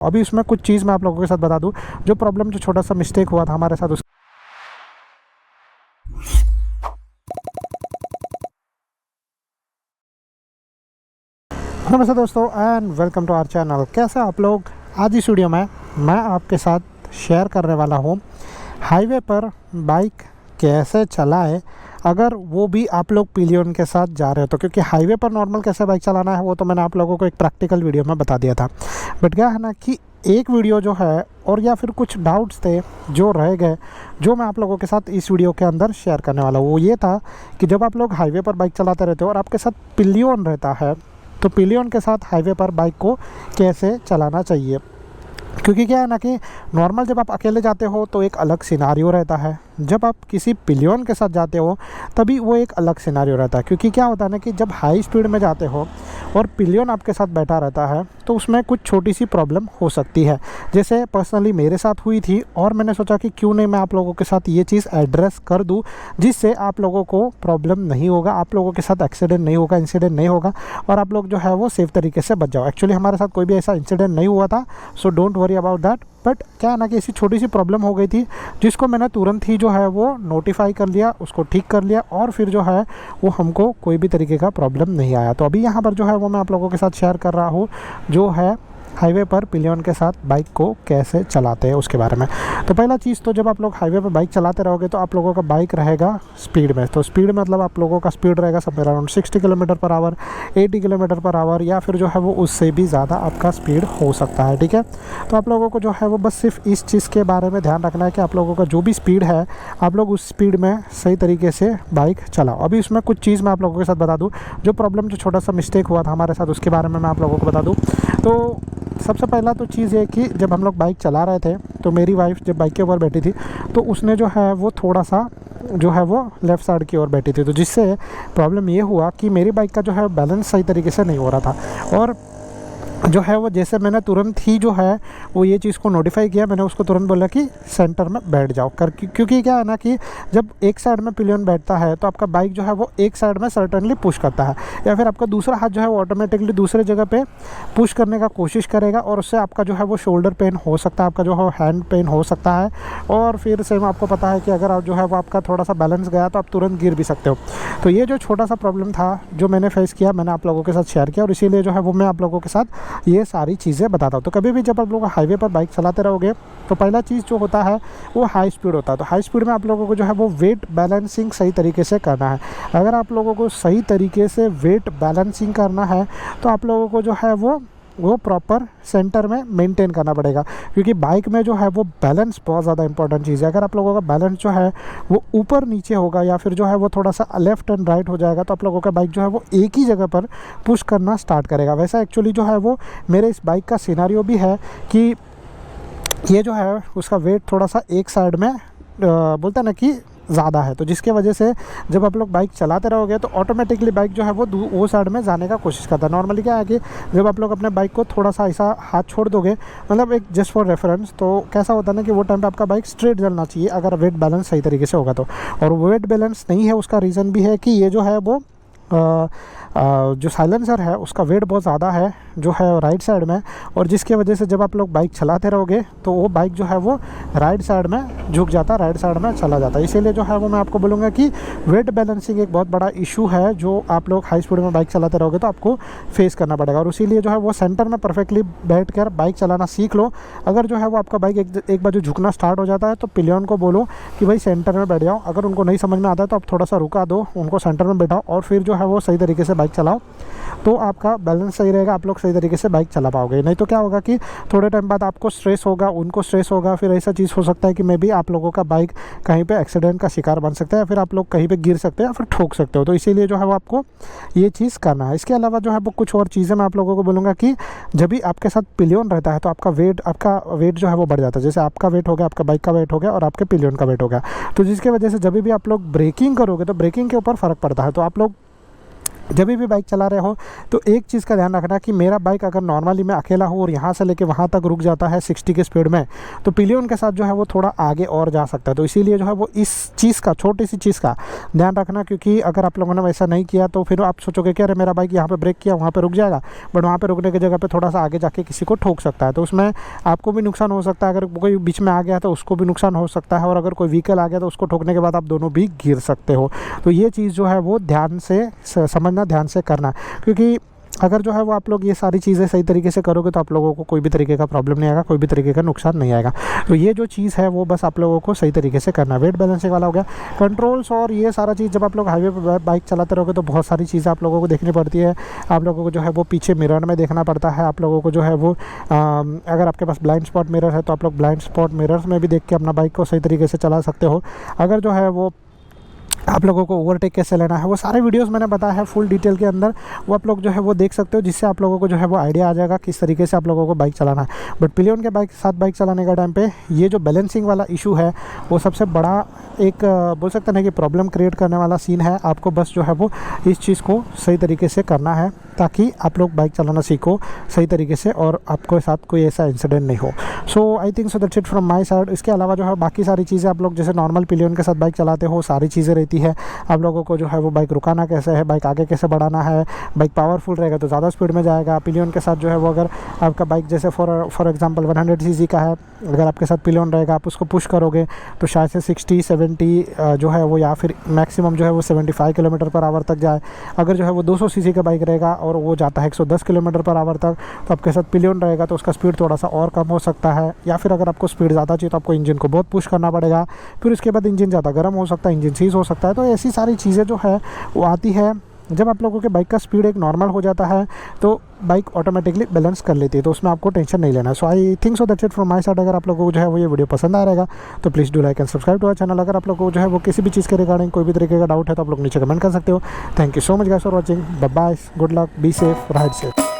अभी उसमें कुछ चीज़ मैं आप लोगों के साथ बता दूं, जो प्रॉब्लम, जो छोटा सा मिस्टेक हुआ था हमारे साथ उस। नमस्ते दोस्तों and welcome to our channel. कैसे आप लोग? आज इस वीडियो में मैं आपके साथ शेयर करने वाला हूँ हाईवे पर बाइक कैसे चलाएं, अगर वो भी आप लोग पिलियन के साथ जा रहे हो तो। क्योंकि हाईवे पर नॉर्मल कैसे बाइक चलाना है वो तो मैंने आप लोगों को एक प्रैक्टिकल वीडियो में बता दिया था। बट क्या है ना कि एक वीडियो जो है, और या फिर कुछ डाउट्स थे जो रह गए, जो मैं आप लोगों के साथ इस वीडियो के अंदर शेयर करने वाला हूँ। वो ये था कि जब आप लोग हाईवे पर बाइक चलाते रहते हो और आपके साथ पिलियन रहता है, तो पिलियन के साथ हाईवे पर बाइक को कैसे चलाना चाहिए। क्योंकि क्या है ना कि नॉर्मल जब आप अकेले जाते हो तो एक अलग सिनारियो रहता है, जब आप किसी पिलियन के साथ जाते हो तभी वो एक अलग सिनारियो रहता है। क्योंकि क्या होता है ना कि जब हाई स्पीड में जाते हो और पिलियन आपके साथ बैठा रहता है तो उसमें कुछ छोटी सी प्रॉब्लम हो सकती है, जैसे पर्सनली मेरे साथ हुई थी। और मैंने सोचा कि क्यों नहीं मैं आप लोगों के साथ ये चीज़ एड्रेस कर दूं, जिससे आप लोगों को प्रॉब्लम नहीं होगा, आप लोगों के साथ एक्सीडेंट नहीं होगा, इंसिडेंट नहीं होगा, और आप लोग जो है वो सेफ़ तरीके से बच जाओ। एक्चुअली हमारे साथ कोई भी ऐसा इंसिडेंट नहीं हुआ था, so don't worry about that. But क्या है ना कि ऐसी छोटी सी प्रॉब्लम हो गई थी, जिसको मैंने तुरंत ही जो है वो नोटिफाई कर लिया, उसको ठीक कर लिया, और फिर जो है वो हमको कोई भी तरीके का प्रॉब्लम नहीं आया। तो अभी यहाँ पर जो है वो मैं आप लोगों के साथ शेयर कर रहा हूँ, जो है हाईवे पर पिलियन के साथ बाइक को कैसे चलाते हैं उसके बारे में। तो पहला चीज़, तो जब आप लोग हाईवे पर बाइक चलाते रहोगे तो आप लोगों का बाइक रहेगा स्पीड में। तो स्पीड मतलब आप लोगों का स्पीड रहेगा somewhere around 60 kilometre per hour, 80 kilometre per hour, या फिर जो है वो उससे भी ज़्यादा आपका स्पीड हो सकता है। ठीक है, तो आप लोगों को जो है वो बस सिर्फ इस चीज़ के बारे में ध्यान रखना है कि आप लोगों का जो भी स्पीड है, आप लोग उस स्पीड में सही तरीके से बाइक चलाओ। अभी उसमें कुछ चीज़ मैं आप लोगों के साथ बता दूँ, जो प्रॉब्लम, जो छोटा सा मिस्टेक हुआ था हमारे साथ उसके बारे में मैं आप लोगों को बता दूँ। तो सबसे पहला तो चीज़ ये कि जब हम लोग बाइक चला रहे थे तो मेरी वाइफ जब बाइक के ऊपर बैठी थी तो उसने जो है वो थोड़ा सा जो है वो लेफ़्ट साइड की ओर बैठी थी, तो जिससे प्रॉब्लम ये हुआ कि मेरी बाइक का जो है बैलेंस सही तरीके से नहीं हो रहा था। और जो है वो जैसे मैंने तुरंत ही जो है वो ये चीज़ को नोटिफाई किया, मैंने उसको तुरंत बोला कि सेंटर में बैठ जाओ कर। क्योंकि क्या है ना कि जब एक साइड में पिलियन बैठता है तो आपका बाइक जो है वो एक साइड में सर्टेनली पुश करता है, या फिर आपका दूसरा हाथ जो है वो ऑटोमेटिकली दूसरे जगह पे पुश करने का कोशिश करेगा, और उससे आपका जो है वो शोल्डर पेन हो सकता है, आपका जो है हैंड पेन हो सकता है। और फिर सेम आपको पता है कि अगर आप जो है वो आपका थोड़ा सा बैलेंस गया तो आप तुरंत गिर भी सकते हो। तो ये जो छोटा सा प्रॉब्लम था जो मैंने फेस किया, मैंने आप लोगों के साथ शेयर किया, और इसीलिए जो है वो मैं आप लोगों के साथ ये सारी चीज़ें बताता हूँ। तो कभी भी जब आप लोग हाईवे पर बाइक चलाते रहोगे तो पहला चीज़ जो होता है वो हाई स्पीड होता है। तो हाई स्पीड में आप लोगों को जो है वो वेट बैलेंसिंग सही तरीके से करना है। अगर आप लोगों को सही तरीके से वेट बैलेंसिंग करना है तो आप लोगों को जो है वो प्रॉपर सेंटर में मेंटेन करना पड़ेगा, क्योंकि बाइक में जो है वो बैलेंस बहुत ज़्यादा इंपॉर्टेंट चीज़ है। अगर आप लोगों का बैलेंस जो है वो ऊपर नीचे होगा, या फिर जो है वो थोड़ा सा लेफ़्ट एंड राइट हो जाएगा, तो आप लोगों का बाइक जो है वो एक ही जगह पर पुश करना स्टार्ट करेगा। वैसा एक्चुअली जो है वो मेरे इस बाइक का सिनारियो भी है कि ये जो है उसका वेट थोड़ा सा एक साइड में बोलते हैं ना कि ज़्यादा है, तो जिसके वजह से जब आप लोग बाइक चलाते रहोगे तो ऑटोमेटिकली बाइक जो है वो साइड में जाने का कोशिश करता है। नॉर्मली क्या है कि जब आप लोग अपने बाइक को थोड़ा सा ऐसा हाथ छोड़ दोगे, मतलब एक जस्ट फॉर रेफरेंस, तो कैसा होता है ना कि वो टाइम पे आपका बाइक स्ट्रेट चलना चाहिए अगर वेट बैलेंस सही तरीके से होगा तो। और वेट बैलेंस नहीं है, उसका रीज़न भी है कि ये जो है वो जो साइलेंसर है उसका वेट बहुत ज़्यादा है जो है राइट साइड में, और जिसके वजह से जब आप लोग बाइक चलाते रहोगे तो वो बाइक जो है वो राइट साइड में झुक जाता है, राइट साइड में चला जाता है। इसीलिए जो है वो मैं आपको बोलूँगा कि वेट बैलेंसिंग एक बहुत बड़ा इशू है जो आप लोग हाई स्पीड में बाइक चलाते रहोगे तो आपको फेस करना पड़ेगा। और इसीलिए जो है वो सेंटर में परफेक्टली बैठ कर बाइक चलाना सीख लो। अगर जो है वो आपका बाइक एक बार जो झुकना स्टार्ट हो जाता है तो पिलियन को बोलो कि भाई सेंटर में बैठ जाओ। अगर उनको नहीं समझ में आता है तो आप थोड़ा सा रुका दो, उनको सेंटर में बैठाओ, और फिर जो है वो सही तरीके से बाइक चलाओ, तो आपका बैलेंस सही रहेगा, आप लोग सही तरीके से बाइक चला पाओगे। नहीं तो क्या होगा कि थोड़े टाइम बाद आपको स्ट्रेस होगा, उनको स्ट्रेस होगा, फिर ऐसा चीज़ हो सकता है कि मे बी आप लोगों का बाइक कहीं पे एक्सीडेंट का शिकार बन सकता है, या फिर आप लोग कहीं पे गिर सकते हैं या फिर ठोक सकते हो। तो इसीलिए जो है वो आपको ये चीज़ करना है। इसके अलावा जो है वो कुछ और चीज़ें मैं आप लोगों को बोलूँगा कि जब भी आपके साथ पिलियन रहता है तो आपका वेट जो है वो बढ़ जाता है। जैसे आपका वेट हो गया, आपका बाइक का वेट हो गया, और आपके पिलियन का वेट हो गया, तो जिसकी वजह से जब भी आप लोग ब्रेकिंग करोगे तो ब्रेकिंग के ऊपर फ़र्क पड़ता है। तो आप लोग जब भी बाइक चला रहे हो तो एक चीज़ का ध्यान रखना कि मेरा बाइक अगर नॉर्मली मैं अकेला हूँ और यहाँ से लेके वहाँ तक रुक जाता है 60 की स्पीड में, तो पिलियन के साथ जो है वो थोड़ा आगे और जा सकता है। तो इसीलिए जो है वो इस चीज़ का, छोटी सी चीज़ का ध्यान रखना, क्योंकि अगर आप लोगों ने वैसा नहीं किया तो फिर आप सोचोगे कि अरे मेरा बाइक यहाँ पर ब्रेक किया, वहाँ पर रुक जाएगा, बट वहाँ पर रुकने की जगह पर थोड़ा सा आगे जाके किसी को ठोक सकता है। तो उसमें आपको भी नुकसान हो सकता है, अगर कोई बीच में आ गया तो उसको भी नुकसान हो सकता है, और अगर कोई व्हीकल आ गया तो उसको ठोकने के बाद आप दोनों भी गिर सकते हो। तो ये चीज़ जो है वो ध्यान से समझना, ध्यान से करना, क्योंकि अगर जो है वो आप लोग ये सारी चीज़ें सही तरीके से करोगे तो आप लोगों को कोई भी तरीके का प्रॉब्लम नहीं आएगा, कोई भी तरीके का नुकसान नहीं आएगा। तो ये जो चीज़ है वो बस आप लोगों को सही तरीके से करना है। वेट बैलेंसिंग वाला हो गया, कंट्रोल्स और ये सारा चीज़। जब आप लोग हाईवे पर बाइक चलाते रहोगे तो बहुत सारी चीज़ें आप लोगों को देखनी पड़ती है। आप लोगों को जो है वो पीछे मिरर में देखना पड़ता है, आप लोगों को जो है वो अगर आपके पास ब्लाइंड स्पॉट मिरर है तो आप लोग ब्लाइंड स्पॉट मिरर्स में भी देख के अपना बाइक को सही तरीके से चला सकते हो। अगर जो है वो आप लोगों को ओवरटेक कैसे लेना है, वो सारे वीडियोस मैंने बताया है फुल डिटेल के अंदर, वो आप लोग जो है वो देख सकते हो, जिससे आप लोगों को जो है वो आइडिया आ जाएगा किस तरीके से आप लोगों को बाइक चलाना है। बट पिलियन के साथ बाइक चलाने का टाइम पे ये जो बैलेंसिंग वाला इशू है वो सबसे बड़ा एक बोल सकते हैं कि प्रॉब्लम क्रिएट करने वाला सीन है। आपको बस जो है वो इस चीज़ को सही तरीके से करना है ताकि आप लोग बाइक चलाना सीखो सही तरीके से और आपके साथ कोई ऐसा इंसिडेंट नहीं हो। So I think so that's it from my side. इसके अलावा जो है बाकी सारी चीज़ें आप लोग जैसे नॉर्मल पिलियन के साथ बाइक चलाते हो सारी चीज़ें रहती है। आप लोगों को जो है वो बाइक रुकाना कैसे है, बाइक आगे कैसे बढ़ाना है, बाइक पावरफुल रहेगा तो ज़्यादा स्पीड में जाएगा। पिलियन के साथ जो है वो अगर आपका बाइक जैसे फॉर एग्जांपल 100 सीसी का है, अगर आपके साथ पिलियन रहेगा आप उसको पुश करोगे तो शायद से 60-70 जो है वो, या फिर मैक्सिमम जो है वो 75 किलोमीटर पर आवर तक जाए। अगर जो है वो 200 सीसी का बाइक रहेगा और वो जाता है 110 किलोमीटर पर आवर तक, तो आपके साथ पिलियन रहेगा तो उसका स्पीड थोड़ा सा और कम हो सकता है। या फिर अगर आपको स्पीड ज़्यादा चाहिए तो आपको इंजन को बहुत पुश करना पड़ेगा, फिर उसके बाद इंजन ज़्यादा गर्म हो सकता है, इंजन सीज हो सकता है। तो ऐसी सारी चीज़ें जो है वो आती है। जब आप लोगों के बाइक का स्पीड एक नॉर्मल हो जाता है तो बाइक ऑटोमेटिकली बैलेंस कर लेती है, तो उसमें आपको टेंशन नहीं लेना है। So I think so that's it from my side. अगर आप लोगों को जो है वो ये वीडियो पसंद आ रहेगा तो please do like and subscribe to our channel. अगर आप लोगों को जो है वो किसी भी चीज़ के रिगार्डिंग कोई भी तरीके का डाउट है तो आप लोग नीचे कमेंट कर सकते हो। Thank you so much guys for watching, bye bye, good luck, be safe, ride safe.